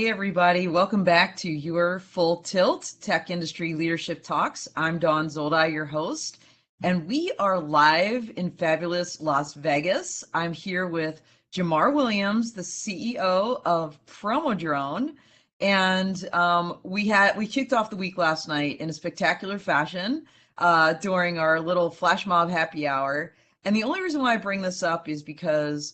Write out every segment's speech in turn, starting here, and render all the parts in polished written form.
Hey everybody, welcome back to your Full Tilt Tech Industry Leadership Talks. I'm Dawn Zoldi, your host, and we are live in fabulous Las Vegas. I'm here with Jamar Williams, the CEO of PromoDrone, and we kicked off the week last night in a spectacular fashion during our little flash mob happy hour. And the only reason why I bring this up is because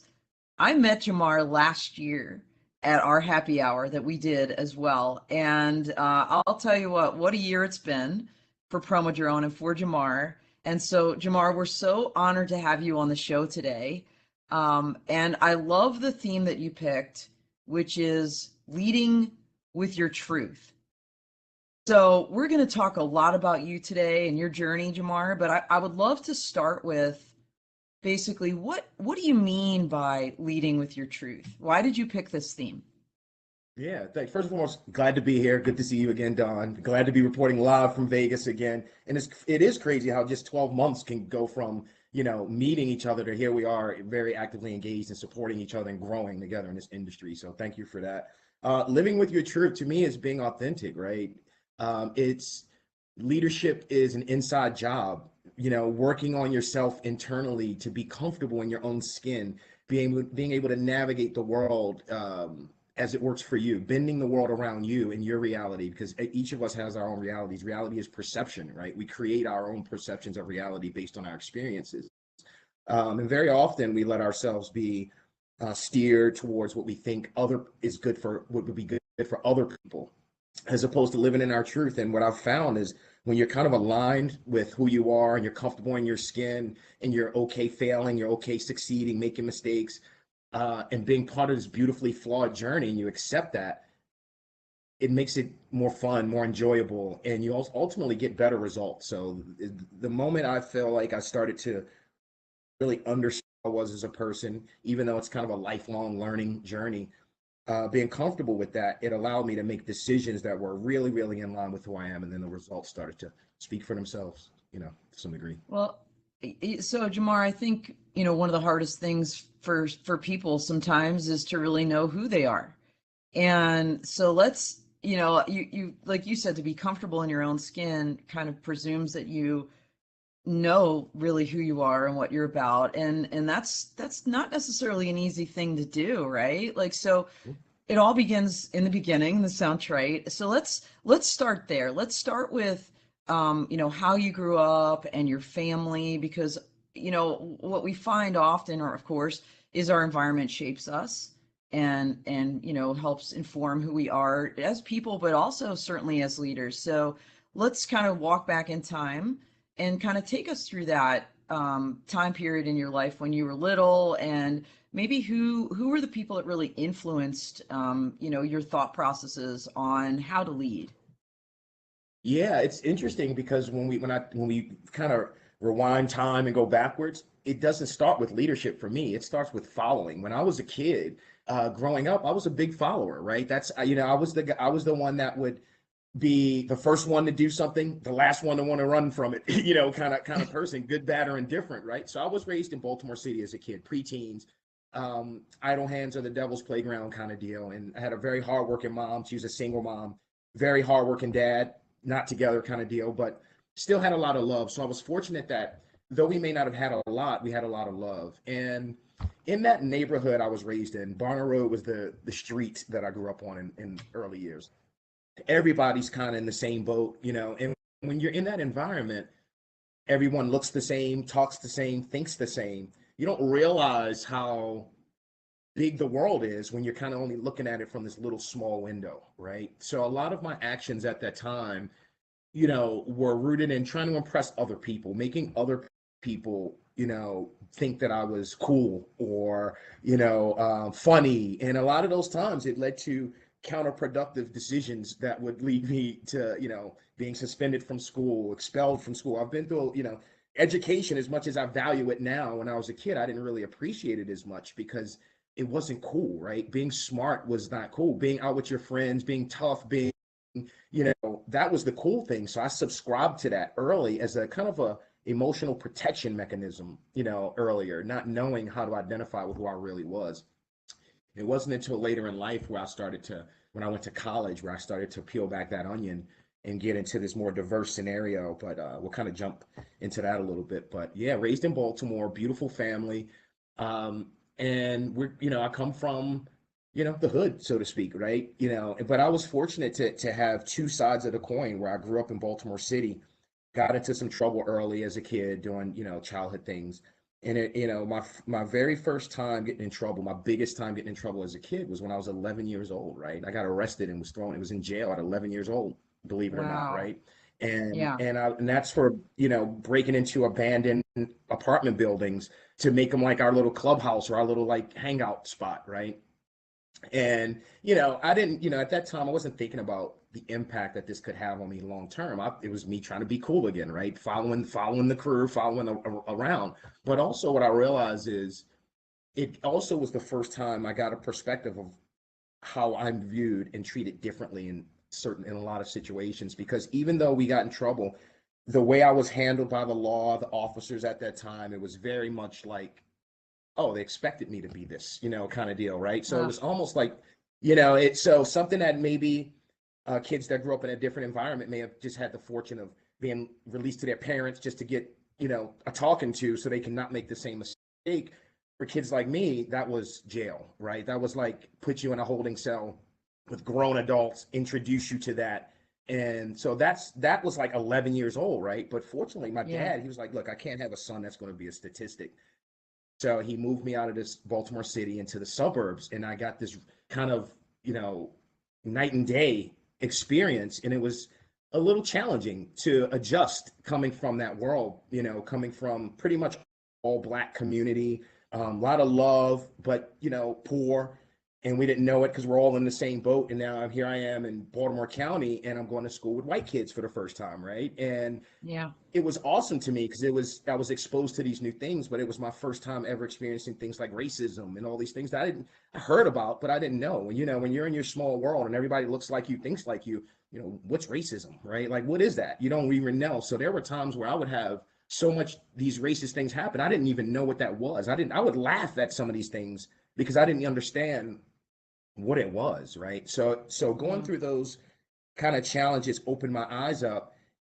I met Jamar last year at our happy hour that we did as well. And I'll tell you what a year it's been for PromoDrone and for Jamar. And so, Jamar, we're so honored to have you on the show today. And I love the theme that you picked, which is leading with your truth. So we're going to talk a lot about you today and your journey, Jamar, but I would love to start with basically, what do you mean by leading with your truth? Why did you pick this theme? Yeah, thanks. First and foremost, glad to be here. Good to see you again, Don. Glad to be reporting live from Vegas again. And it is crazy how just 12 months can go from, meeting each other to here we are very actively engaged and supporting each other and growing together in this industry. So thank you for that. Living with your truth to me is being authentic, right? It's leadership is an inside job, working on yourself internally to be comfortable in your own skin, being able to navigate the world as it works for you, bending the world around you in your reality, because each of us has our own realities. Reality is perception, right? We create our own perceptions of reality based on our experiences. And very often we let ourselves be steered towards what we think what would be good for other people, as opposed to living in our truth. And what I've found is when you're kind of aligned with who you are and you're comfortable in your skin and you're okay failing, you're okay succeeding, making mistakes, and being part of this beautifully flawed journey, and you accept that, it makes it more fun, more enjoyable, and you also ultimately get better results. So the moment I feel like I started to really understand who I was as a person, even though it's kind of a lifelong learning journey, being comfortable with that, it allowed me to make decisions that were really, really in line with who I am. And then the results started to speak for themselves, to some degree. Well, so Jamar, I think, one of the hardest things for people sometimes is to really know who they are. And so let's, you like you said, to be comfortable in your own skin kind of presumes that you know really who you are and what you're about. And that's not necessarily an easy thing to do, right? Like, so it all begins in the beginning, the sound trite. So let's start there. Let's start with how you grew up and your family, because what we find often, or of course, is our environment shapes us and helps inform who we are as people, but also certainly as leaders. So let's kind of walk back in time and kind of take us through that time period in your life when you were little, and maybe who were the people that really influenced your thought processes on how to lead. Yeah, it's interesting because when we kind of rewind time and go backwards, it doesn't start with leadership for me. It starts with following. When I was a kid, growing up, I was a big follower, right? That's I was the one that would be the first one to do something, the last one to want to run from it, kind of person, good, bad, or indifferent, right? So I was raised in Baltimore City as a kid, preteens, idle hands are the devil's playground kind of deal. And I had a very hardworking mom. She was a single mom, very hardworking dad, not together kind of deal, but still had a lot of love. So I was fortunate that though we may not have had a lot, we had a lot of love. And in that neighborhood I was raised in, Barner Road was the street that I grew up on in early years. Everybody's kind of in the same boat, and when you're in that environment, everyone looks the same, talks the same, thinks the same. You don't realize how big the world is when you're kind of only looking at it from this little small window, right? So a lot of my actions at that time, were rooted in trying to impress other people, making other people, think that I was cool or, funny. And a lot of those times it led to counterproductive decisions that would lead me to, being suspended from school, expelled from school. I've been through, education, as much as I value it now. When I was a kid, I didn't really appreciate it as much because it wasn't cool, right? Being smart was not cool. Being out with your friends, being tough, that was the cool thing. So I subscribed to that early as a kind of a emotional protection mechanism, earlier, not knowing how to identify with who I really was. It wasn't until later in life where I started to when I went to college, where I started to peel back that onion and get into this more diverse scenario. But we'll kind of jump into that a little bit. But yeah, raised in Baltimore, beautiful family. Um, and I come from, the hood, so to speak, right? But I was fortunate to have two sides of the coin where I grew up in Baltimore City, got into some trouble early as a kid doing, childhood things. And my very first time getting in trouble, my biggest time getting in trouble as a kid was when I was 11 years old, right? I got arrested and it was in jail at 11 years old, believe it or not, Wow. right? And Yeah. that's for, breaking into abandoned apartment buildings to make them like our little clubhouse or our little like hangout spot, right? And I didn't, at that time I wasn't thinking about the impact that this could have on me long term. It was me trying to be cool again, right? Following the crew, around. But also what I realized is it also was the first time I got a perspective of how I'm viewed and treated differently in a lot of situations. Because even though we got in trouble, the way I was handled by the law, the officers at that time, it was very much like, oh, they expected me to be this, kind of deal, right? So it Uh, was almost like, so something that maybe kids that grew up in a different environment may have just had the fortune of being released to their parents just to get, a talking to so they can not make the same mistake. For kids like me, that was jail, right? That was like put you in a holding cell with grown adults, introduce you to that. And so that was like 11 years old, right? But fortunately, my yeah. dad, he was like, look, I can't have a son that's going to be a statistic. So he moved me out of this Baltimore City into the suburbs, and I got this kind of, night and day experience. And it was a little challenging to adjust coming from that world, coming from pretty much all black community, a lot of love, but, poor. And we didn't know it because we're all in the same boat. And now here I am in Baltimore County, and I'm going to school with white kids for the first time, right? And Yeah. it was awesome to me because I was exposed to these new things, but it was my first time ever experiencing things like racism and all these things that I heard about, but I didn't know. And when you're in your small world and everybody looks like you, thinks like you, what's racism, right? Like, what is that? You don't even know. So there were times where I would have so much these racist things happen. I didn't even know what that was. I would laugh at some of these things because I didn't understand what it was, right? So going Yeah. through those kind of challenges opened my eyes up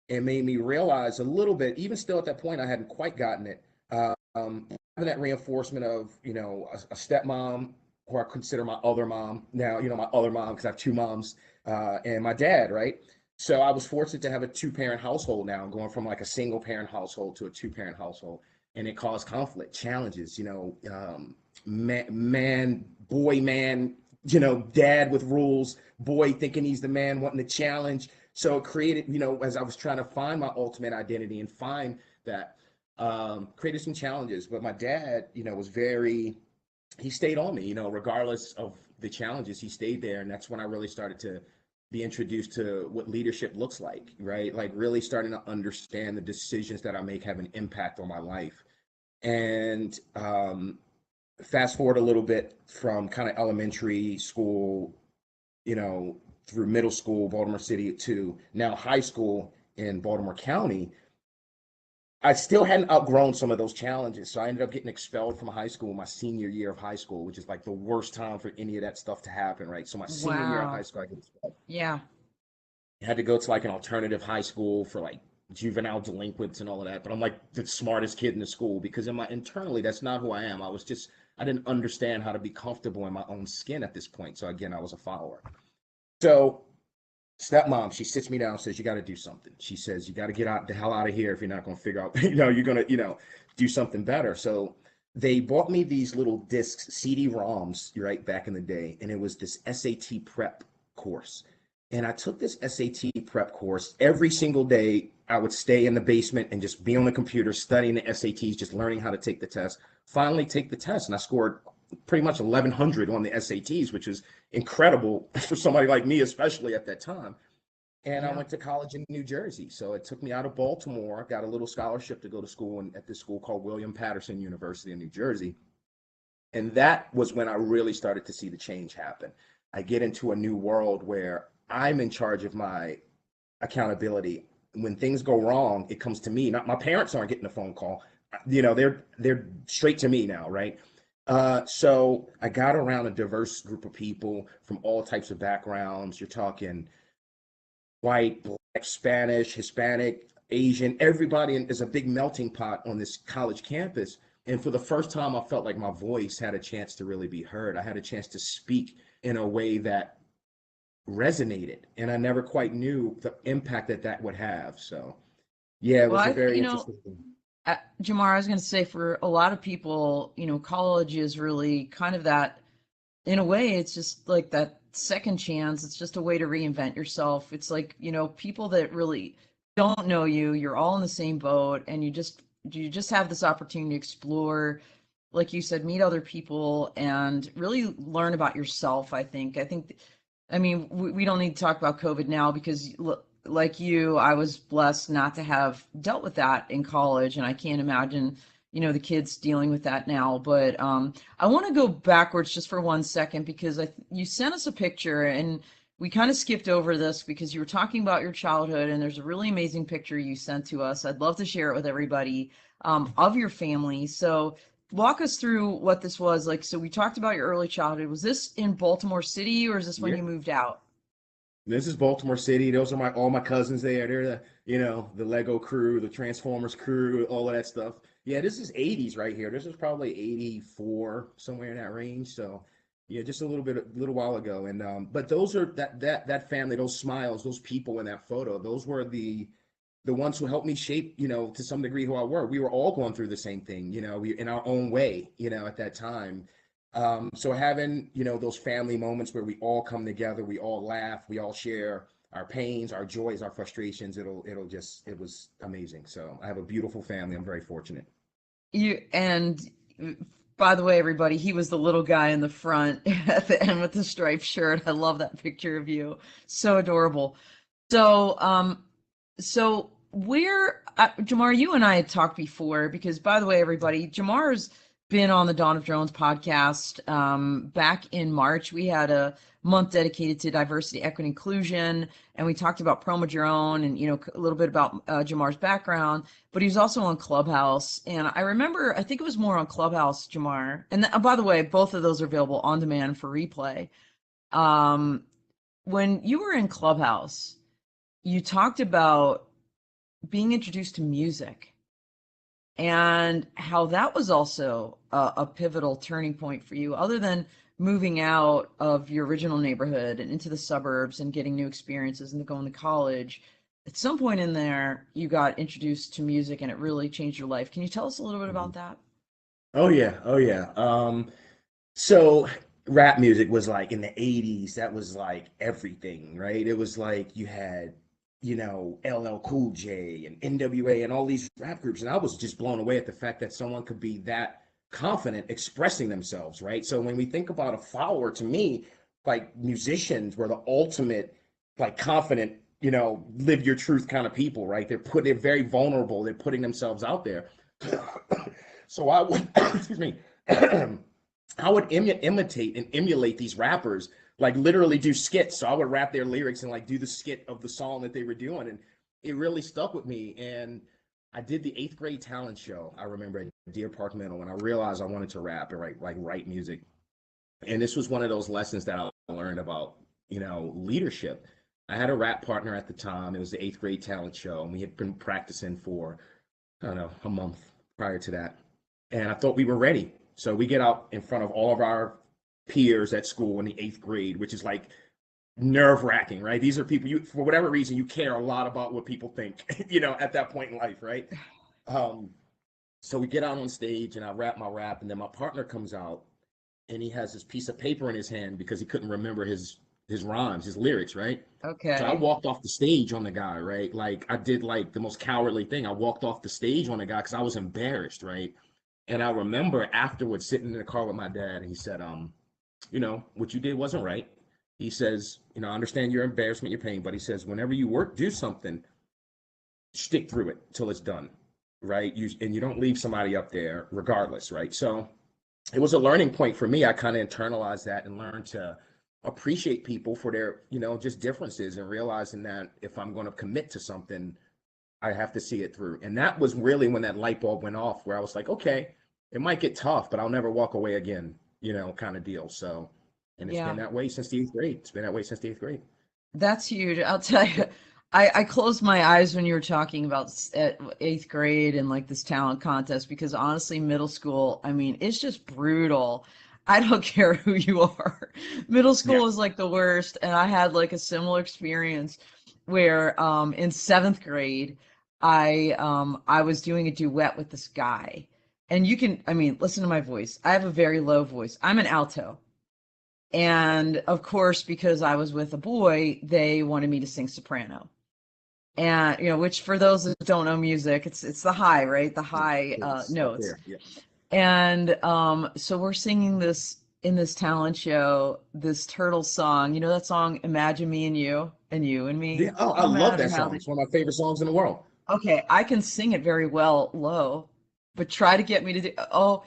and made me realize a little bit, even still at that point, I hadn't quite gotten it. Having that reinforcement of, a stepmom, who I consider my other mom now, my other mom, because I have two moms, and my dad, right? So I was fortunate to have a two-parent household now, going from like a single parent household to a two-parent household. And it caused conflict, challenges, boy, man, dad with rules, boy thinking he's the man wanting to challenge. So it created, as I was trying to find my ultimate identity and find that, created some challenges. But my dad, he stayed on me, regardless of the challenges, he stayed there. And that's when I really started to be introduced to what leadership looks like, right? Like really starting to understand the decisions that I make have an impact on my life. And fast forward a little bit from kind of elementary school, you know, through middle school, Baltimore City, to now high school in Baltimore County, I still hadn't outgrown some of those challenges. So I ended up getting expelled from high school my senior year of high school, which is like the worst time for any of that stuff to happen, right? So my senior year of high Wow. school, I get expelled. Yeah. I had to go to like an alternative high school for like juvenile delinquents and all of that. But I'm like the smartest kid in the school because internally, that's not who I am. I didn't understand how to be comfortable in my own skin at this point. So again, I was a follower. So stepmom, she sits me down and says, you got to do something. She says, you got to get out the hell out of here if you're not going to figure out, you're going to, do something better. So they bought me these little discs, CD-ROMs, right, back in the day. And it was this SAT prep course. And I took this SAT prep course every single day. I would stay in the basement and just be on the computer studying the SATs, just learning how to take the test. Finally take the test. And I scored pretty much 1100 on the SATs, which is incredible for somebody like me, especially at that time. And I Yeah. went to college in New Jersey. So it took me out of Baltimore, got a little scholarship to go to school at this school called William Patterson University in New Jersey. And that was when I really started to see the change happen. I get into a new world where I'm in charge of my accountability. When things go wrong, it comes to me. Not my parents aren't getting a phone call. They're straight to me now, right? So I got around a diverse group of people from all types of backgrounds. You're talking white, black, Spanish, Hispanic, Asian, everybody is a big melting pot on this college campus. And for the first time, I felt like my voice had a chance to really be heard. I had a chance to speak in a way that resonated, and I never quite knew the impact that that would have. So, yeah, it Well, was a very interesting thing. Jamar, I was going to say for a lot of people, college is really kind of that, in a way, it's just like that second chance. It's just a way to reinvent yourself. It's like, people that really don't know you, you're all in the same boat, and you just have this opportunity to explore, like you said, meet other people and really learn about yourself, I mean, we don't need to talk about COVID now because, like you, I was blessed not to have dealt with that in college, and I can't imagine, the kids dealing with that now. But I want to go backwards just for 1 second because you sent us a picture, and we kind of skipped over this because you were talking about your childhood, and there's a really amazing picture you sent to us. I'd love to share it with everybody of your family. So walk us through what this was like. So we talked about your early childhood. Was this in Baltimore City, or is this when Yeah, you moved out? this is Baltimore City. Those are my all my cousins there. They're the Lego crew, the Transformers crew, all of that stuff. Yeah, this is 80s right here. This is probably 84, somewhere in that range. So yeah, just a little while ago. And but those are that family, those smiles, those people in that photo, those were the ones who helped me shape, to some degree who I were. We were all going through the same thing, we in our own way, at that time. So having, those family moments where we all come together, we all laugh, we all share our pains, our joys, our frustrations, it was amazing. So I have a beautiful family. I'm very fortunate. And by the way, everybody, he was the little guy in the front at the end with the striped shirt. I love that picture of you. So adorable. So, Jamar, you and I had talked before because, by the way, everybody, Jamar's been on the Dawn of Drones podcast. Back in March, we had a month dedicated to diversity, equity, inclusion, and we talked about PromoDrone and a little bit about Jamar's background. But he was also on Clubhouse, and I remember I think it was more on Clubhouse, Jamar. And by the way, both of those are available on demand for replay. Um, when you were in Clubhouse, you talked about being introduced to music and how that was also a pivotal turning point for you, other than moving out of your original neighborhood and into the suburbs and getting new experiences and going to college. At some point in there, you got introduced to music and it really changed your life. Can you tell us a little bit about Mhm. that? Oh yeah, oh yeah. So rap music was like in the 80s, that was like everything, right? It was like you had, LL Cool J and NWA and all these rap groups. And I was just blown away at the fact that someone could be that confident expressing themselves, right? So when we think about a follower, to me, like musicians were the ultimate, like confident, live your truth kind of people, right? They're very vulnerable, they're putting themselves out there. So I would, excuse me. I would imitate and emulate these rappers, like literally do skits. So I would rap their lyrics and like do the skit of the song that they were doing, and it really stuck with me. And I did the eighth grade talent show. I remember at Deer Park Middle when I realized I wanted to rap and write music. And this was one of those lessons that I learned about, leadership. I had a rap partner at the time. It was the eighth grade talent show, and we had been practicing for I don't know a month prior to that, and I thought we were ready. So we get out in front of all of our peers at school in the eighth grade, which is like nerve wracking, right? These are people you, for whatever reason, you care a lot about what people think, at that point in life, right? Um, so we get out on stage and I rap my rap, and then my partner comes out and he has this piece of paper in his hand because he couldn't remember his rhymes, his lyrics, right? So I Okay. walked off the stage on the guy, right? Like I did like the most cowardly thing. I walked off the stage on the guy because I was embarrassed, right? And I remember afterwards sitting in the car with my dad, and he said, what you did wasn't right. He says, I understand your embarrassment, your pain, but he says, whenever you do something, stick through it till it's done, right? And you don't leave somebody up there regardless, right? So it was a learning point for me. I kind of internalized that and learned to appreciate people for their, just differences, and realizing that if I'm going to commit to something, I have to see it through. And that was really when that light bulb went off, where I was like, okay, it might get tough, but I'll never walk away again, kind of deal. So, and it's been Yeah. that way since the eighth grade. It's been that way since the eighth grade. That's huge. I'll tell you, I closed my eyes when you were talking about eighth grade and like this talent contest because honestly, middle school, I mean, it's just brutal. I don't care who you are. Middle Yeah. school is like the worst, and I had like a similar experience where in seventh grade, I was doing a duet with this guy. And you can, I mean, listen to my voice. I have a very low voice. I'm an alto. And of course, because I was with a boy, they wanted me to sing soprano. And which for those that don't know music, it's the high, right? The high It's up notes. there. Yeah. And so we're singing this in this talent show, this turtle song. You know that song, Imagine Me and You and Yeah. Me? Oh, I No love matter that how song. they It's one of my favorite songs in the world. Okay, I can sing it very well low, but try to get me to do, oh,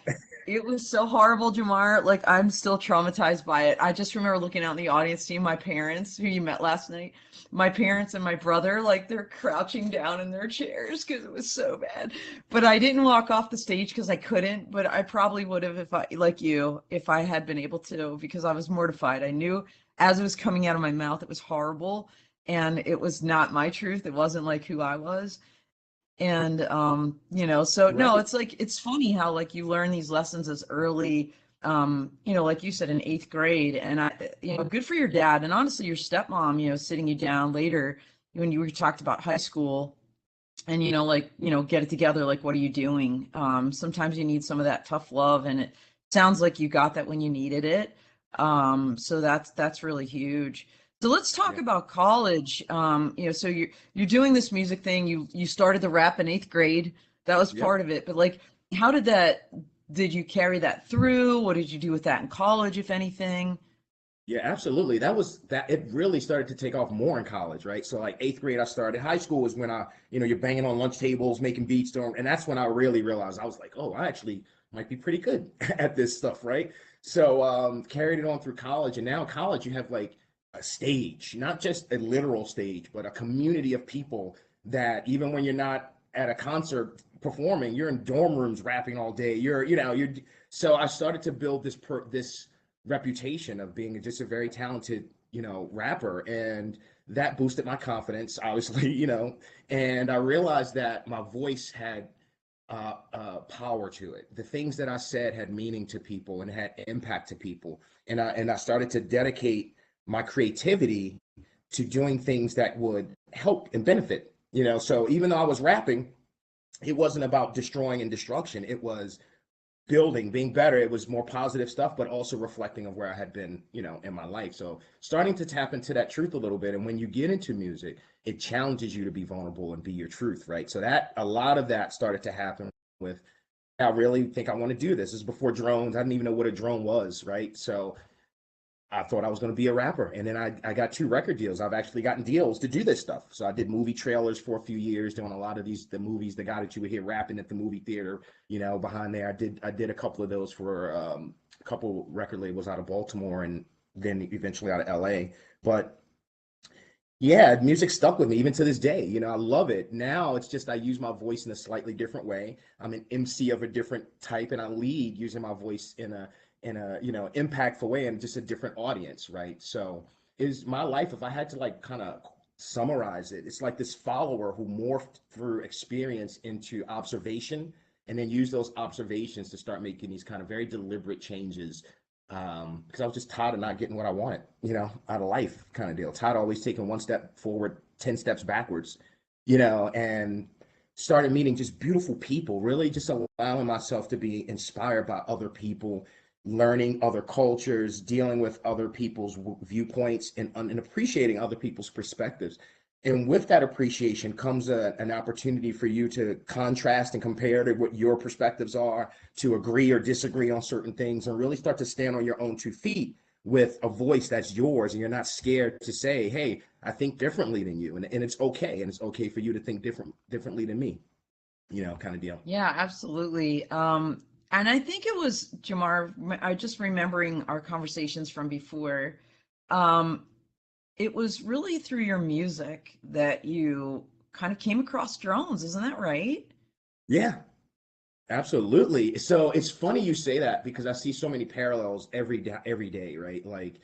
it was so horrible, Jamar. Like I'm still traumatized by it. I just remember looking out in the audience, seeing my parents, who you met last night, my parents and my brother, like they're crouching down in their chairs because it was so bad. But I didn't walk off the stage because I couldn't, but I probably would have if I, like you, if I had been able to, because I was mortified. I knew as it was coming out of my mouth, it was horrible and it was not my truth. It wasn't like who I was. And so no, Right. it's like it's funny how like you learn these lessons as early, like you said in eighth grade. And good for your dad and honestly your stepmom, sitting you down later when you were talked about high school and like get it together, like what are you doing? Sometimes you need some of that tough love, and it sounds like you got that when you needed it. So that's really huge. So let's talk Yeah. about college. So you're doing this music thing. You started the rap in eighth grade. That was Yep. part of it, but like how did you carry that through? What did you do with that in college, if anything? Yeah, absolutely. It really started to take off more in college, right? So like eighth grade, I started. High school was when you're banging on lunch tables, making beats, and that's when I really realized I was like, oh, I actually might be pretty good at this stuff, right? So carried it on through college, and now in college you have like a stage, not just a literal stage, but a community of people that even when you're not at a concert performing, you're in dorm rooms rapping all day. You're. So I started to build this reputation of being just a very talented, rapper. And that boosted my confidence, obviously, and I realized that my voice had power to it. The things that I said had meaning to people and had impact to people. And I started to dedicate my creativity to doing things that would help and benefit. So even though I was rapping, it wasn't about destroying and destruction. It was building, being better. It was more positive stuff, but also reflecting of where I had been, in my life. So starting to tap into that truth a little bit. And when you get into music, it challenges you to be vulnerable and be your truth, right? So that a lot of that started to happen with, I really think I want to do this. This is before drones. I didn't even know what a drone was, right? So I thought I was going to be a rapper. And then I got 2 record deals. I've actually gotten deals to do this stuff. So I did movie trailers for a few years, doing a lot of the movies, the guy that you would hear rapping at the movie theater, behind there. I did a couple of those for a couple record labels out of Baltimore and then eventually out of LA. But yeah, music stuck with me even to this day. I love it. Now it's just I use my voice in a slightly different way. I'm an MC of a different type, and I lead using my voice in a impactful way and just a different audience, right? So is my life, if I had to like kind of summarize it, it's like this follower who morphed through experience into observation and then use those observations to start making these kind of very deliberate changes, because I was just tired of not getting what I wanted, out of life kind of deal. Tired of always taking one step forward, 10 steps backwards, and started meeting just beautiful people, really just allowing myself to be inspired by other people, learning other cultures, dealing with other people's viewpoints, and appreciating other people's perspectives. And with that appreciation comes an opportunity for you to contrast and compare to what your perspectives are, to agree or disagree on certain things, and really start to stand on your own 2 feet with a voice that's yours. And you're not scared to say, hey, I think differently than you. And it's okay. And it's okay for you to think differently than me, kind of deal. Yeah, absolutely. And I think it was Jamar, I just remembering our conversations from before. Um, it was really through your music that you kind of came across drones, isn't that right? Yeah. Absolutely. So it's funny you say that because I see so many parallels every day, right? Like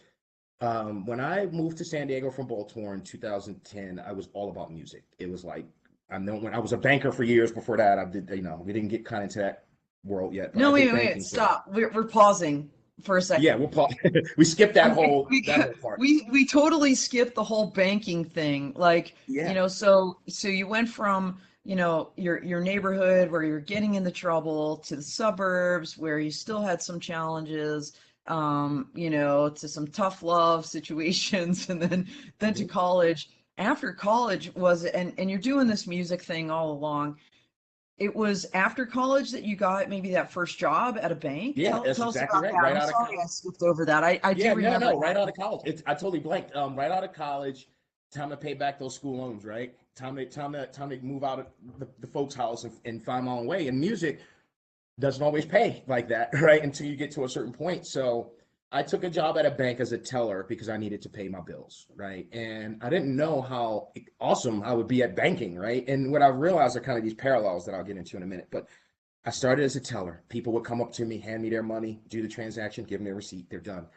when I moved to San Diego from Baltimore in 2010, I was all about music. It was like I know when I was a banker for years before that, I did, we didn't get kind of into that world yet, but I No, did wait, banking for stop. We're pausing for a yeah, second. we skipped that We whole we that whole part. we totally skipped the whole banking thing. Like, Yeah. so you went from, your neighborhood where you're getting into trouble to the suburbs where you still had some challenges, to some tough love situations, and then to Mhm. college. After college was, and you're doing this music thing all along. It was after college that you got maybe that first job at a bank. Yeah, that's Tell us exactly about right. that. Right I'm out of sorry I college. skipped over that. I do Yeah, no, remember no, right out that. of college. I totally blanked. Right out of college, time to pay back those school loans, right? Time to move out of the folks' house and find my own way. And music doesn't always pay like that, right? Until you get to a certain point. So I took a job at a bank as a teller because I needed to pay my bills, right? And I didn't know how awesome I would be at banking, right? And what I realized are kind of these parallels that I'll get into in a minute. But I started as a teller. People would come up to me, hand me their money, do the transaction, give me a receipt, they're done.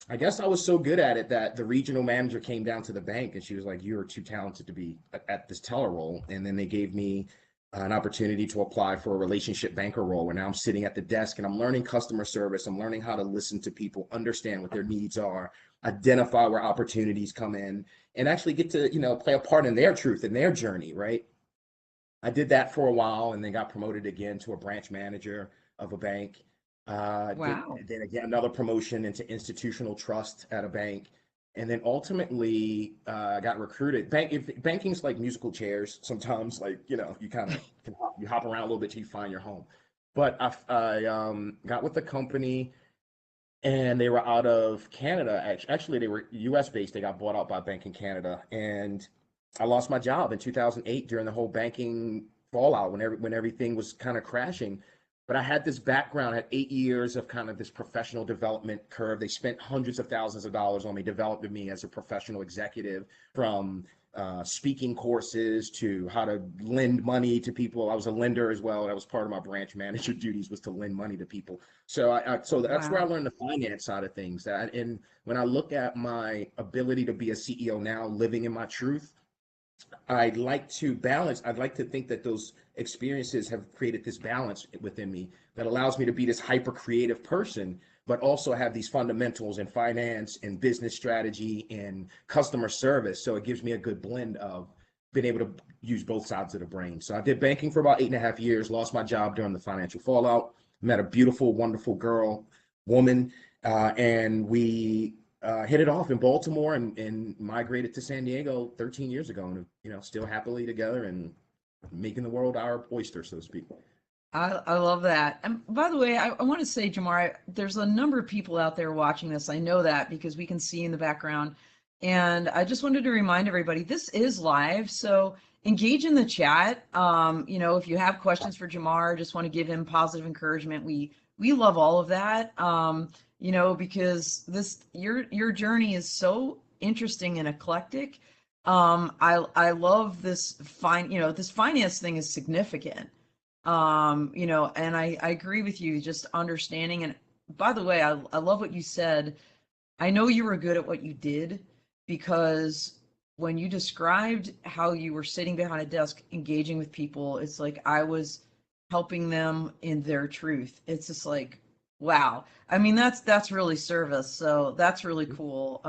I guess I was so good at it that the regional manager came down to the bank and she was like, "You're too talented to be at this teller role." And then they gave me an opportunity to apply for a relationship banker role where now I'm sitting at the desk and I'm learning customer service. I'm learning how to listen to people, understand what their needs are, identify where opportunities come in, and actually get to, play a part in their truth and their journey, right? I did that for a while and then got promoted again to a branch manager of a bank. Wow. Then again, another promotion into institutional trust at a bank. And then ultimately got recruited. Banking's like musical chairs. Sometimes, like, you kind of you hop around a little bit till you find your home. But I got with the company and they were out of Canada. Actually, they were US based. They got bought out by a bank in Canada. And I lost my job in 2008 during the whole banking fallout when everything was kind of crashing. But I had this background, I had 8 years of kind of this professional development curve. They spent hundreds of thousands of dollars on me, developing me as a professional executive from speaking courses to how to lend money to people. I was a lender as well. That was part of my branch manager duties was to lend money to people. So that's where I Wow. learned the finance side of things. And when I look at my ability to be a CEO now, living in my truth, I'd like to think that those experiences have created this balance within me that allows me to be this hyper creative person, but also have these fundamentals in finance and business strategy and customer service. So it gives me a good blend of being able to use both sides of the brain. So I did banking for about 8.5 years, lost my job during the financial fallout, met a beautiful, wonderful woman, and we hit it off in Baltimore and migrated to San Diego 13 years ago, and still happily together and making the world our oyster, so to speak. I love that. And by the way, I want to say, Jamar, there's a number of people out there watching this. I know that because we can see in the background. And I just wanted to remind everybody, this is live, so engage in the chat. If you have questions for Jamar, just want to give him positive encouragement. We love all of that. Because your journey is so interesting and eclectic. I love this finance thing is significant. And I agree with you, just understanding. And by the way, I love what you said. I know you were good at what you did because when you described how you were sitting behind a desk engaging with people, it's like I was helping them in their truth. It's just like, wow. I mean, that's really service. So that's really cool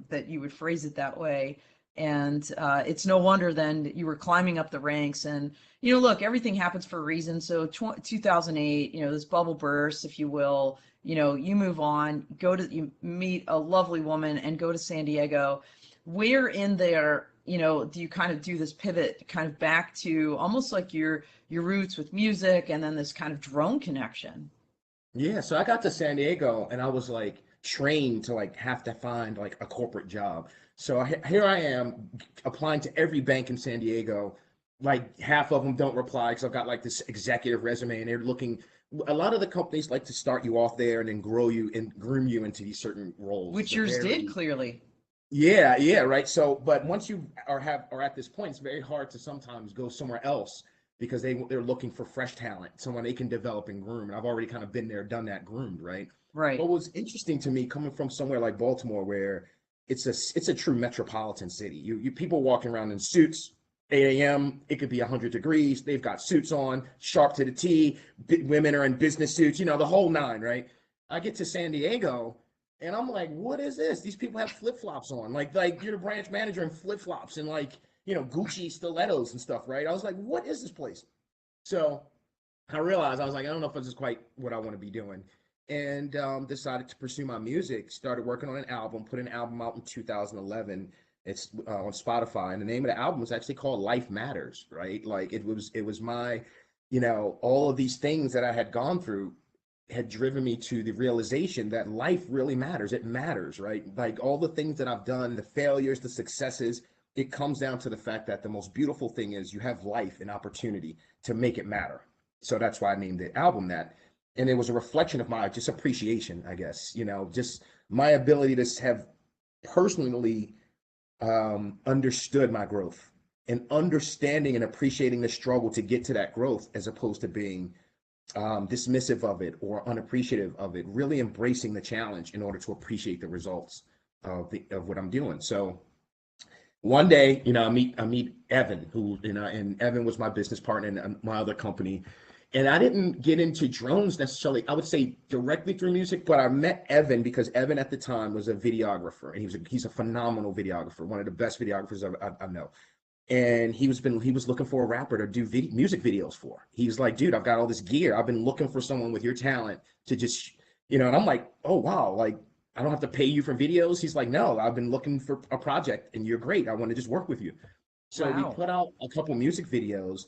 that you would phrase it that way. And it's no wonder then that you were climbing up the ranks. And look, everything happens for a reason. So 2008, this bubble burst, if you will. You move on, you meet a lovely woman and go to San Diego. Where in there, do you kind of do this pivot kind of back to almost like your roots with music and then this kind of drone connection? Yeah, so I got to San Diego and I was like trained to like have to find like a corporate job. So here I am applying to every bank in San Diego. Like half of them don't reply because I've got like this executive resume and they're looking. A lot of the companies like to start you off there and then grow you and groom you into these certain roles. It's Which a yours did very clearly. yeah, yeah, right. So, but once you are at this point, it's very hard to sometimes go somewhere else because they're looking for fresh talent, someone they can develop and groom. And I've already kind of been there, done that, groomed, right? Right. But what's interesting to me coming from somewhere like Baltimore, where it's a true metropolitan city. You people walking around in suits, 8 a.m. It could be 100 degrees. They've got suits on, sharp to the T. Women are in business suits, the whole nine, right? I get to San Diego, and I'm like, what is this? These people have flip flops on, like you're the branch manager in flip flops and like Gucci stilettos and stuff, right? I was like, what is this place? So I realized I was like, I don't know if this is quite what I want to be doing, and decided to pursue my music. Started working on an album, put an album out in 2011. It's on Spotify, and the name of the album was actually called Life Matters, right? Like it was my, all of these things that I had gone through had driven me to the realization that life really matters. It matters, right? Like all the things that I've done, the failures, the successes, it comes down to the fact that the most beautiful thing is you have life and opportunity to make it matter. So that's why I named the album that. And it was a reflection of my just appreciation, I guess, just my ability to have personally understood my growth and understanding and appreciating the struggle to get to that growth, as opposed to being dismissive of it or unappreciative of it, really embracing the challenge in order to appreciate the results of what I'm doing. So one day, I meet Evan, who, and Evan was my business partner in my other company. And I didn't get into drones necessarily, I would say directly through music, but I met Evan because Evan at the time was a videographer, and he's a phenomenal videographer, one of the best videographers I know. And he was looking for a rapper to do music videos for. He's like, dude, I've got all this gear. I've been looking for someone with your talent to just, and I'm like, oh wow, like I don't have to pay you for videos. He's like, no, I've been looking for a project, and you're great. I want to just work with you. So we Wow. put out a couple music videos,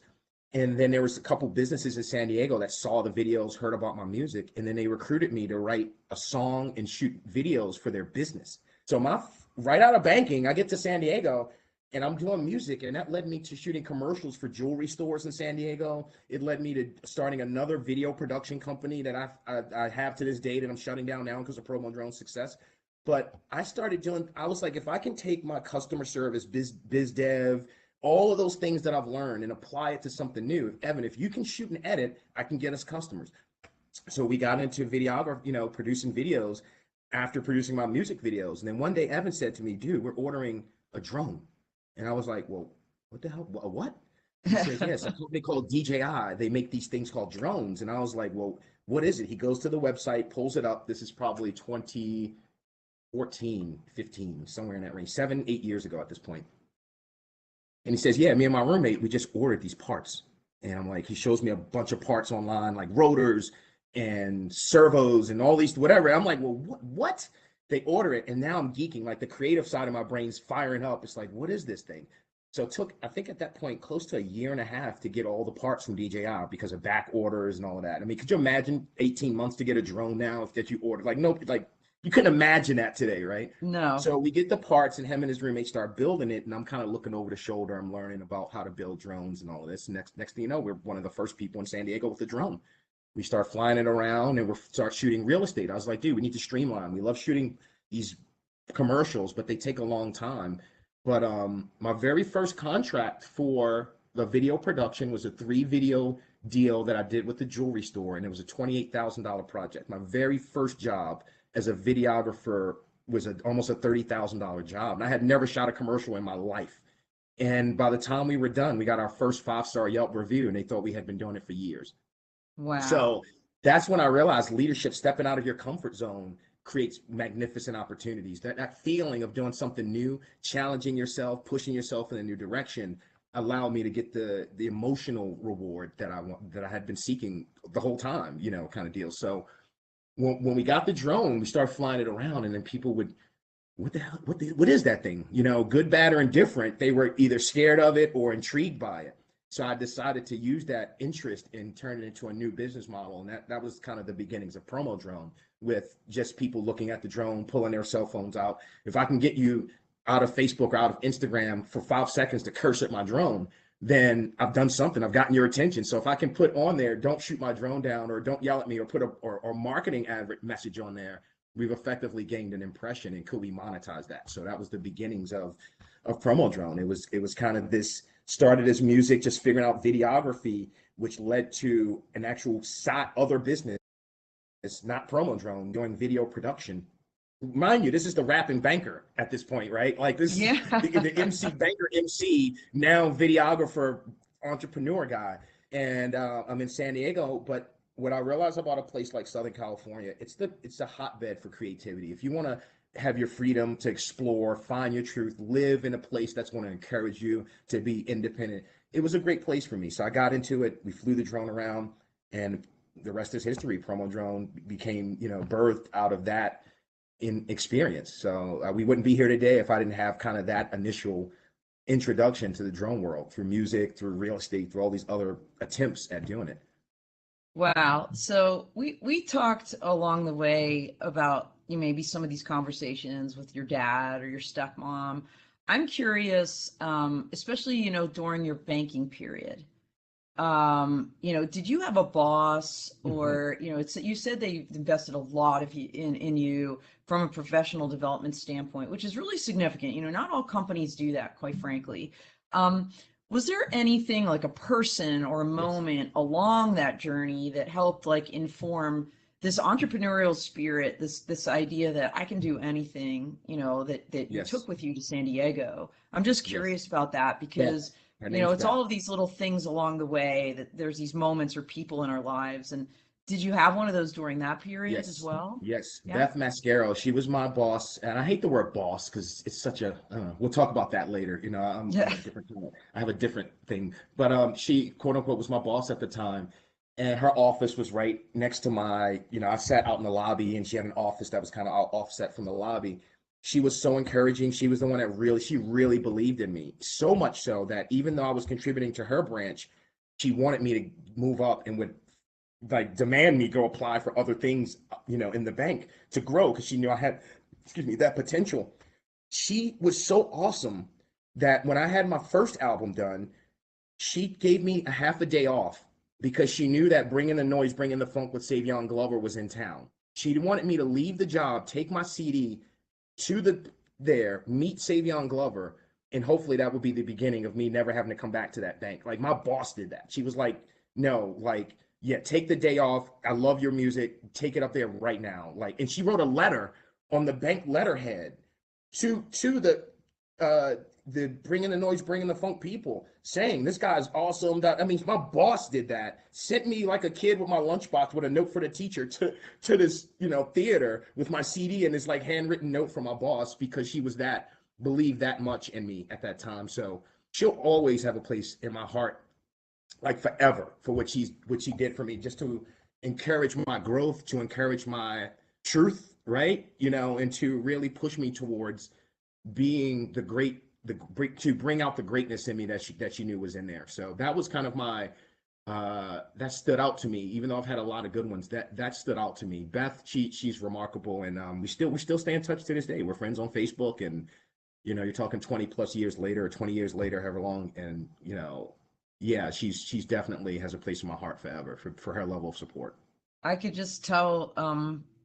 and then there was a couple businesses in San Diego that saw the videos, heard about my music, and then they recruited me to write a song and shoot videos for their business. So right out of banking, I get to San Diego and I'm doing music, and that led me to shooting commercials for jewelry stores in San Diego. It led me to starting another video production company that I have to this day that I'm shutting down now because of PromoDrone success. But I was like, if I can take my customer service, biz dev, all of those things that I've learned and apply it to something new. Evan, if you can shoot and edit, I can get us customers. So we got into videography, producing videos after producing my music videos. And then one day Evan said to me, dude, we're ordering a drone. And I was like, well, what the hell? What? He says, yes, a company called DJI. They make these things called drones. And I was like, well, what is it? He goes to the website, pulls it up. This is probably 2014, 15, somewhere in that range, 7, 8 years ago at this point. And he says, yeah, me and my roommate, we just ordered these parts. And I'm like, he shows me a bunch of parts online, like rotors and servos and all these, whatever. I'm like, well, what? They order it. And now I'm geeking, like the creative side of my brain's firing up. It's like, what is this thing? So it took, I think at that point, close to a year and a half to get all the parts from DJI because of back orders and all of that. I mean, could you imagine 18 months to get a drone now that you ordered? Like, no, like you couldn't imagine that today, right? No. So we get the parts, and him and his roommate start building it, and I'm kind of looking over the shoulder. I'm learning about how to build drones and all of this. Next thing you know, we're one of the first people in San Diego with a drone. We start flying it around, and we start shooting real estate. I was like, dude, we need to streamline. We love shooting these commercials, but they take a long time. But my very first contract for the video production was a 3 video deal that I did with the jewelry store, and it was a $28,000 project. My very first job as a videographer was almost a $30,000 job. And I had never shot a commercial in my life. And by the time we were done, we got our first 5-star Yelp review, and they thought we had been doing it for years. Wow. So that's when I realized leadership, stepping out of your comfort zone, creates magnificent opportunities. That feeling of doing something new, challenging yourself, pushing yourself in a new direction, allowed me to get the emotional reward that I had been seeking the whole time, kind of deal. So when we got the drone, we started flying it around, and then people would, what the hell, what is that thing? Good, bad, or indifferent. They were either scared of it or intrigued by it. So I decided to use that interest and turn it into a new business model. And that was kind of the beginnings of PromoDrone, with just people looking at the drone, pulling their cell phones out. If I can get you out of Facebook or out of Instagram for 5 seconds to curse at my drone, then I've done something. I've gotten your attention. So if I can put on there, don't shoot my drone down, or don't yell at me, or put or marketing message on there, we've effectively gained an impression. And could we monetize that? So that was the beginnings of PromoDrone. It was kind of this Started as music, just figuring out videography, which led to an actual other business. It's not PromoDrone, doing video production. Mind you, this is the rapping banker at this point, right? Like this is Yeah. the MC banker, MC, now videographer, entrepreneur guy. And I'm in San Diego, but what I realized about a place like Southern California, it's a hotbed for creativity. If you want to have your freedom to explore, find your truth, live in a place that's going to encourage you to be independent, it was a great place for me. So I got into it. We flew the drone around, and the rest is history. PromoDrone became, birthed out of that in experience. So we wouldn't be here today if I didn't have kind of that initial introduction to the drone world through music, through real estate, through all these other attempts at doing it. Wow. So we talked along the way about maybe some of these conversations with your dad or your stepmom. I'm curious, especially, during your banking period. Did you have a boss, or, you said they invested a lot of in you from a professional development standpoint, which is really significant. Not all companies do that, quite frankly. Was there anything like a person or a Yes. moment along that journey that helped like inform this entrepreneurial spirit, this idea that I can do anything, that you Yes. took with you to San Diego? I'm just Yes. curious about that Beth. because Her name's it's Beth. all of these little things along the way that there's these moments or people in our lives. And did you have one of those during that period as Yes. well? Yes. Yeah. Beth Mascaro. She was my boss. And I hate the word boss because it's such a, I don't know, we'll talk about that later. I'm Yeah. a different kind I have a different thing. But she, quote unquote, was my boss at the time. And her office was right next to my, I sat out in the lobby, and she had an office that was kind of offset from the lobby. She was so encouraging. She was the one that she really believed in me. So much so that even though I was contributing to her branch, she wanted me to move up and would like demand me go apply for other things, in the bank to grow because she knew I had, excuse me, that potential. She was so awesome that when I had my first album done, she gave me a half a day off because she knew that Bringing the Noise, Bringing the Funk with Savion Glover was in town. She wanted me to leave the job, take my CD to meet Savion Glover, and hopefully that would be the beginning of me never having to come back to that bank. Like my boss did that. She was like, no, like, yeah, take the day off. I love your music. Take it up there right now. Like, and she wrote a letter on the bank letterhead to uh the Bringing the Noise, Bringing the Funk people, saying this guy's awesome. I mean, my boss did that. Sent me like a kid with my lunchbox with a note for the teacher to this theater with my CD and this like handwritten note from my boss because she was believed that much in me at that time. So she'll always have a place in my heart, like forever, for what she did for me, just to encourage my growth, to encourage my truth, right? And to really push me towards being the great, to bring out the greatness in me that she knew was in there. So that was kind of my that stood out to me, even though I've had a lot of good ones. That stood out to me. Beth, she's remarkable, and we still stay in touch to this day. We're friends on Facebook, and you're talking 20 plus years later, or 20 years later, however long, and yeah, she's definitely has a place in my heart forever for her level of support. I could just tell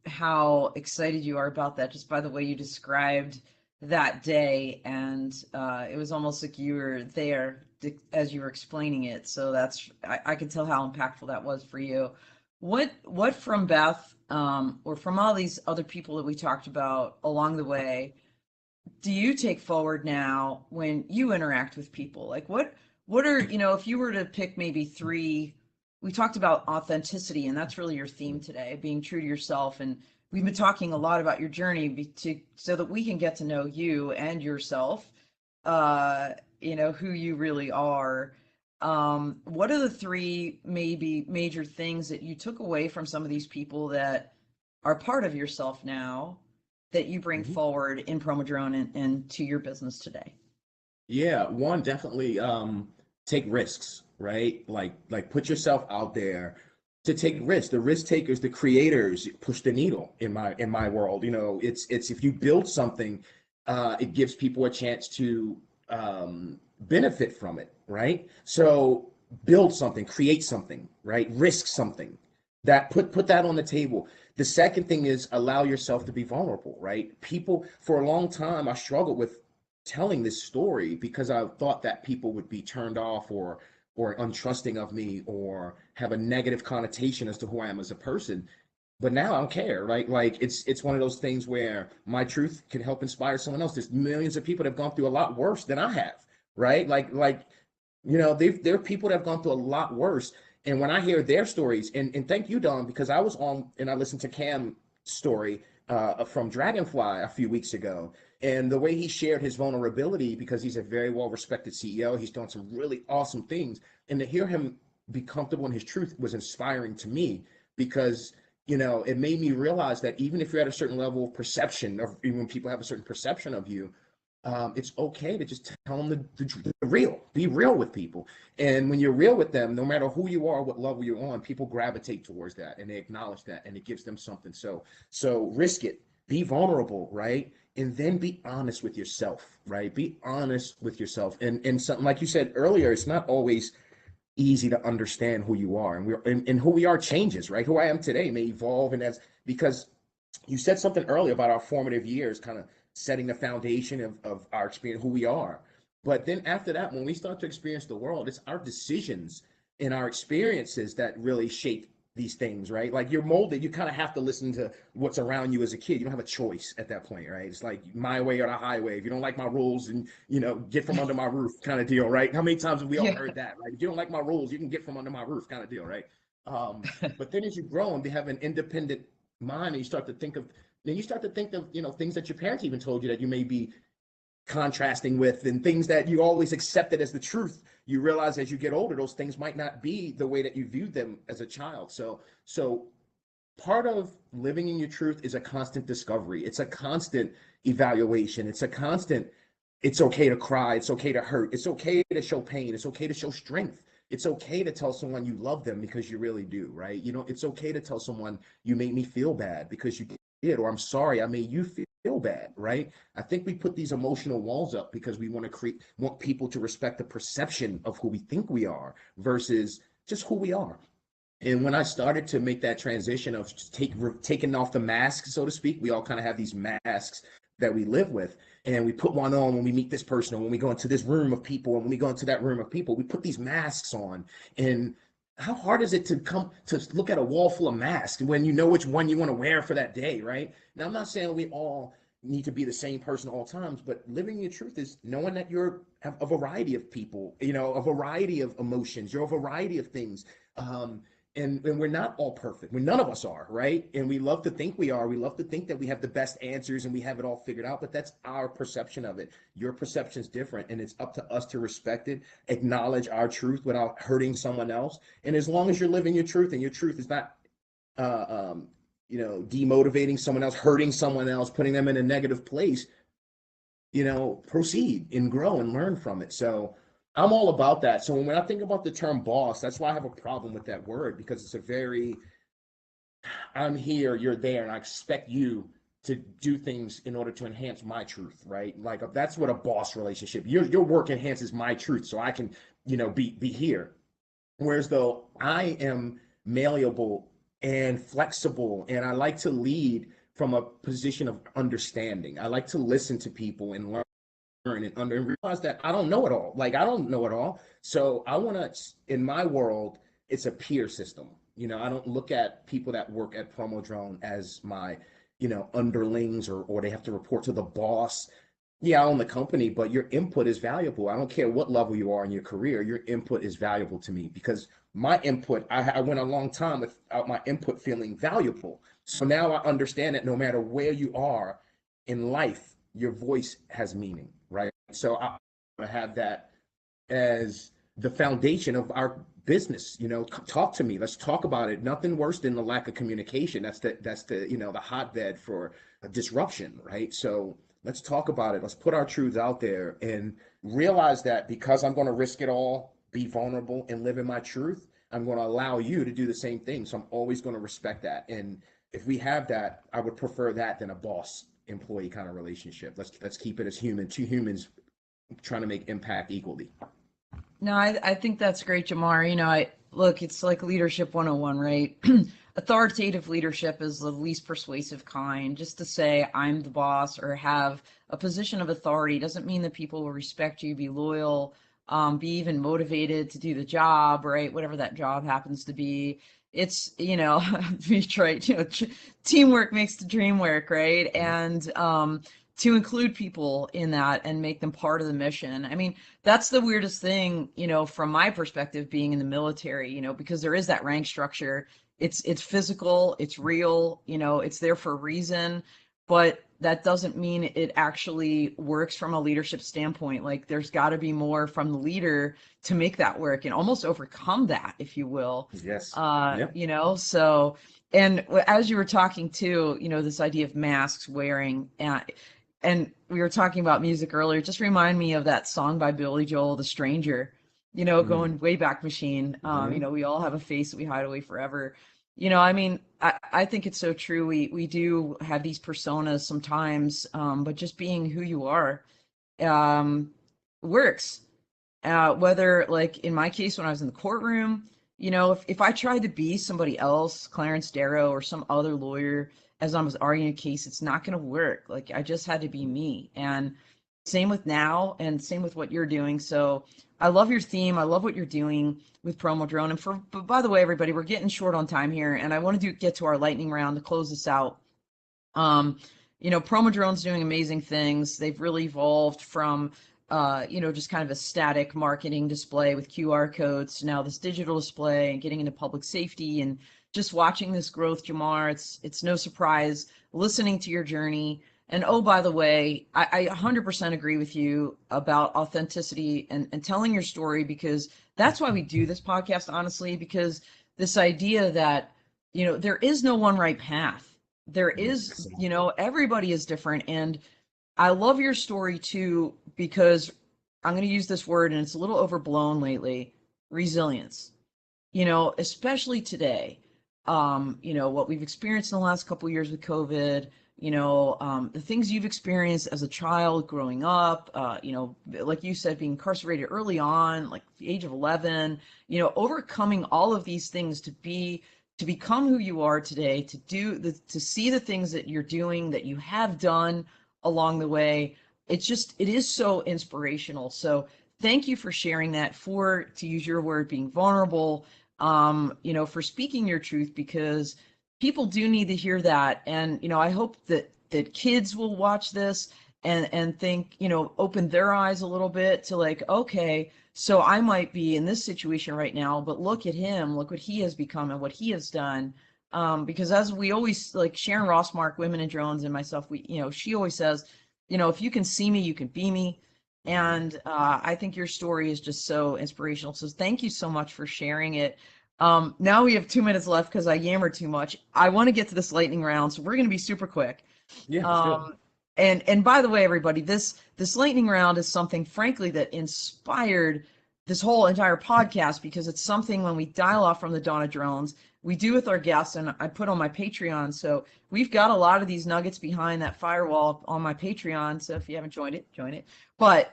how excited you are about that just by the way you described that day. And it was almost like you were there as you were explaining it. So I can tell how impactful that was for you. What from Beth or from all these other people that we talked about along the way do you take forward now when you interact with people? Like what are, if you were to pick maybe three, we talked about authenticity, and that's really your theme today, being true to yourself. And we've been talking a lot about your journey so that we can get to know you and yourself, who you really are. What are the three maybe major things that you took away from some of these people that are part of yourself now that you bring Mhm. forward in PromoDrone and to your business today? Yeah, one, definitely take risks, right? Like put yourself out there to take risks. The risk takers, the creators push the needle in my world. It's if you build something, it gives people a chance to benefit from it, right? So build something, create something, right? Risk something. That put that on the table. The second thing is allow yourself to be vulnerable, right? People, for a long time I struggled with telling this story because I thought that people would be turned off or untrusting of me or have a negative connotation as to who I am as a person. But now I don't care, right? Like it's one of those things where my truth can help inspire someone else. There's millions of people that have gone through a lot worse than I have, right? There are people that have gone through a lot worse. And when I hear their stories, and thank you, Don, because I was on and I listened to Cam's story from Dragonfly a few weeks ago, and the way he shared his vulnerability, because he's a very well-respected CEO, he's done some really awesome things, and to hear him be comfortable in his truth was inspiring to me because it made me realize that even if you're at a certain level of perception, or even when people have a certain perception of you, it's okay to just tell them the real. Be real with people. And when you're real with them, no matter who you are, what level you're on, people gravitate towards that and they acknowledge that and it gives them something. So risk it. Be vulnerable, right? And then be honest with yourself, right? Be honest with yourself. And something like you said earlier, it's not always easy to understand who you are, and who we are changes, right? Who I am today may evolve, and that's because you said something earlier about our formative years kind of setting the foundation of our experience, who we are. But then after that, when we start to experience the world, it's our decisions and our experiences that really shape these things, right? Like you're molded, you kind of have to listen to what's around you as a kid. You don't have a choice at that point, right? It's like my way or the highway. If you don't like my rules, and get from under my roof kind of deal, right? How many times have we all Yeah. heard that, right? If you don't like my rules, you can get from under my roof kind of deal, right? But then as you grow and have an independent mind, and you start to think of things that your parents even told you that you may be contrasting with, and things that you always accepted as the truth. You realize as you get older, those things might not be the way that you viewed them as a child. So part of living in your truth is a constant discovery. It's a constant evaluation. It's a constant, it's okay to cry. It's okay to hurt. It's okay to show pain. It's okay to show strength. It's okay to tell someone you love them because you really do, right? It's okay to tell someone you made me feel bad because you did, or I'm sorry, I made you feel bad, right? I think we put these emotional walls up because we want people to respect the perception of who we think we are versus just who we are. And when I started to make that transition of taking off the mask, so to speak, we all kind of have these masks that we live with, and we put one on when we meet this person, or when we go into this room of people, and when we go into that room of people, we put these masks on. And how hard is it to come to look at a wall full of masks when you know which one you want to wear for that day, right? Now, I'm not saying we all need to be the same person all times, but living your truth is knowing that you're a variety of people, a variety of emotions, you're a variety of things. And we're not all perfect. None of us are, right? And we love to think we are. We love to think that we have the best answers and we have it all figured out, but that's our perception of it. Your perception is different, and it's up to us to respect it, acknowledge our truth without hurting someone else. And as long as you're living your truth, and your truth is not, demotivating someone else, hurting someone else, putting them in a negative place, proceed and grow and learn from it. So I'm all about that. So when I think about the term boss, that's why I have a problem with that word, because it's a very, I'm here, you're there, and I expect you to do things in order to enhance my truth, right? Like that's what a boss relationship. Your work enhances my truth, so I can, be here. Whereas though I am malleable and flexible, and I like to lead from a position of understanding. I like to listen to people and learn and realize that I don't know it all. Like I don't know it all. So I want to, in my world, it's a peer system. I don't look at people that work at PromoDrone as my, underlings, or they have to report to the boss. Yeah, I own the company, but your input is valuable. I don't care what level you are in your career. Your input is valuable to me because my input, I went a long time without my input feeling valuable. So now I understand that no matter where you are in life, your voice has meaning, right? So I want to have that as the foundation of our business. Talk to me. Let's talk about it. Nothing worse than the lack of communication. That's the hotbed for a disruption, right? So let's talk about it. Let's put our truths out there and realize that because I'm going to risk it all, be vulnerable, and live in my truth, I'm going to allow you to do the same thing. So I'm always going to respect that. And if we have that, I would prefer that than a boss employee kind of relationship. Let's keep it as human, two humans trying to make impact equally. No, I think that's great, Jamar. I look, it's like leadership 101, right? authoritative leadership is the least persuasive kind. Just to say I'm the boss or have a position of authority doesn't mean that people will respect you, be loyal, be even motivated to do the job, right? Whatever that job happens to be. It's, Detroit, teamwork makes the dream work, right? And to include people in that and make them part of the mission. I mean, that's the weirdest thing, from my perspective, being in the military, because there is that rank structure. It's physical, it's real, it's there for a reason, but that doesn't mean it actually works from a leadership standpoint. Like there's got to be more from the leader to make that work and almost overcome that, if you will. Yes. Yep. So, and as you were talking too, this idea of masks wearing, and we were talking about music earlier, just remind me of that song by Billy Joel, The Stranger, Mm-hmm. going Wayback Machine. Mm-hmm. We all have a face that we hide away forever. I mean, I think it's so true. We do have these personas sometimes, but just being who you are um, works. Whether, like in my case, when I was in the courtroom, if I tried to be somebody else, Clarence Darrow or some other lawyer, as I was arguing a case, it's not going to work. Like I just had to be me. And same with now, and same with what you're doing. So I love your theme. I love what you're doing with PromoDrone. But by the way, everybody, we're getting short on time here, and I want to get to our lightning round to close this out. Um, PromoDrone's doing amazing things. They've really evolved from, just kind of a static marketing display with QR codes to now this digital display and getting into public safety and just watching this growth, Jamar. It's no surprise listening to your journey. And oh, by the way, I 100% agree with you about authenticity and telling your story, because that's why we do this podcast, honestly, because this idea that, there is no one right path. There is, Yes. everybody is different. And I love your story too, because I'm going to use this word and it's a little overblown lately, resilience, especially today. What we've experienced in the last couple of years with COVID, the things you've experienced as a child growing up, like you said, being incarcerated early on, like the age of 11, overcoming all of these things to become who you are today, to see the things that you're doing, that you have done along the way. It is so inspirational. So thank you for sharing that, to use your word, being vulnerable, for speaking your truth, because people do need to hear that. And, I hope that kids will watch this and think, open their eyes a little bit to like, okay, so I might be in this situation right now, but look at him, look what he has become and what he has done. Because as we always, like Sharon Rossmark, Women in Drones, and myself, she always says, if you can see me, you can be me. And I think your story is just so inspirational. So thank you so much for sharing it. Now we have 2 minutes left because I yammered too much. I want to get to this lightning round, so we're going to be super quick. Yeah, let's do it. And by the way, everybody, this lightning round is something, frankly, that inspired this whole entire podcast, because it's something when we dial off from the Dawn of Drones, we do with our guests, and I put on my Patreon. So we've got a lot of these nuggets behind that firewall on my Patreon. So if you haven't joined it, join it. But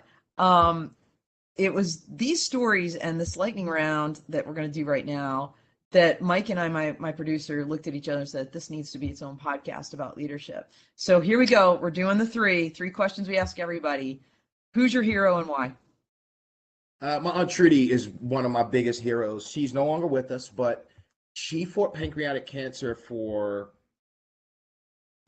it was these stories and this lightning round that we're going to do right now that Mike and I, my producer, looked at each other and said, this needs to be its own podcast about leadership. So here we go. We're doing the three questions we ask everybody. Who's your hero and why? My Aunt Trudy is one of my biggest heroes. She's no longer with us, but she fought pancreatic cancer for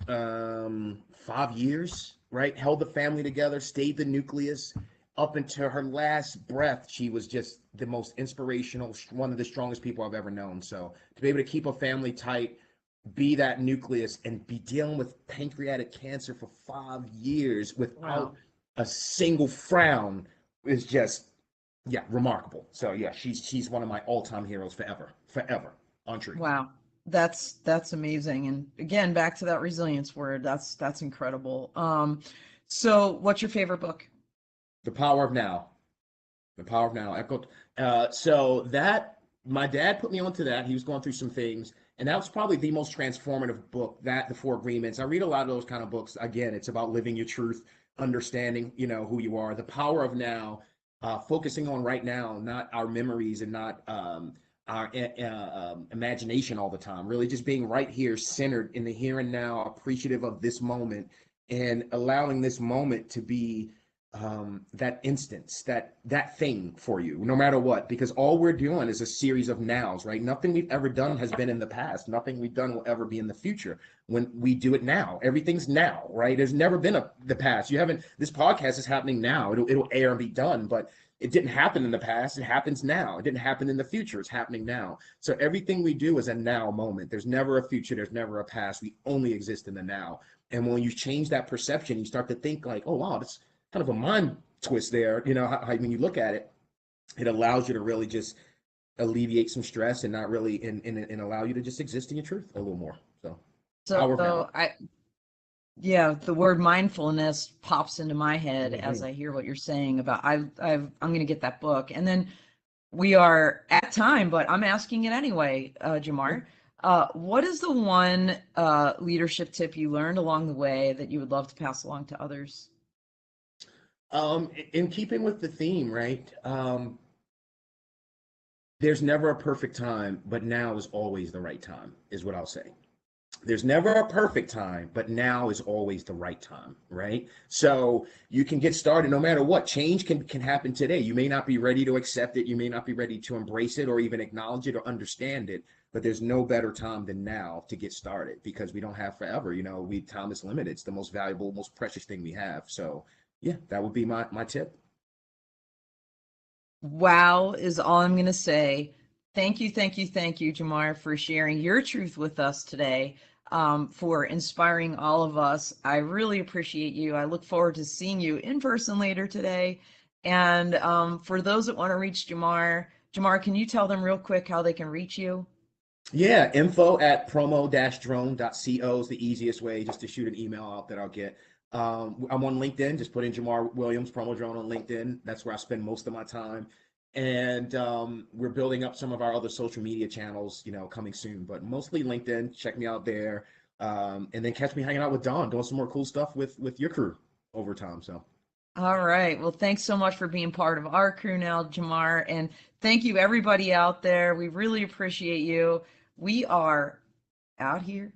5 years, right? Held the family together, stayed the nucleus up until her last breath. She was just the most inspirational, one of the strongest people I've ever known. So to be able to keep a family tight, be that nucleus, and be dealing with pancreatic cancer for 5 years without Wow. a single frown is just, yeah, remarkable. So yeah, she's one of my all-time heroes forever, forever. On Trudy. Wow. That's amazing. And again, back to that resilience word. That's incredible. So what's your favorite book? The Power of Now. The Power of Now. Echoed. So that my dad put me onto that. He was going through some things, and that was probably the most transformative book. That The Four Agreements. I read a lot of those kind of books. Again, it's about living your truth, understanding, who you are. The Power of Now, focusing on right now, not our memories and not our imagination all the time, really just being right here, centered in the here and now, appreciative of this moment, and allowing this moment to be that instance, that thing for you, no matter what, because all we're doing is a series of nows, right? Nothing we've ever done has been in the past. Nothing we've done will ever be in the future. When we do it now, everything's now, right? There's never been the past. You haven't. This podcast is happening now. It'll air and be done, but it didn't happen in the past. It happens now. It didn't happen in the future. It's happening now. So everything we do is a now moment. There's never a future. There's never a past. We only exist in the now. And when you change that perception, you start to think like, oh wow, that's kind of a mind twist there. You know, how when you look at it, it allows you to really just alleviate some stress and not really and allow you to just exist in your truth a little more. So So yeah, the word mindfulness pops into my head as I hear what you're saying about I'm going to get that book. And then we are at time, but I'm asking it anyway, Jamar. What is the one leadership tip you learned along the way that you would love to pass along to others? In keeping with the theme, right? There's never a perfect time, but now is always the right time, is what I'll say. There's never a perfect time, but now is always the right time, right? So you can get started no matter what. Change can happen today. You may not be ready to accept it. You may not be ready to embrace it or even acknowledge it or understand it, but there's no better time than now to get started because we don't have forever. You know, time is limited. It's the most valuable, most precious thing we have. So yeah, that would be my tip. Wow is all I'm going to say. Thank you, Jamar, for sharing your truth with us today, for inspiring all of us. I really appreciate you. I look forward to seeing you in person later today. And for those that want to reach Jamar, can you tell them real quick how they can reach you? Yeah, info at promo-drone.co is the easiest way just to shoot an email out that I'll get. I'm on LinkedIn. Just put in Jamar Williams, PromoDrone on LinkedIn. That's where I spend most of my time. And we're building up some of our other social media channels, you know, coming soon, but mostly LinkedIn. Check me out there. And then catch me hanging out with Don, doing some more cool stuff with your crew over time. So. All right. Well, thanks so much for being part of our crew now, Jamar. And thank you, everybody out there. We really appreciate you. We are out here.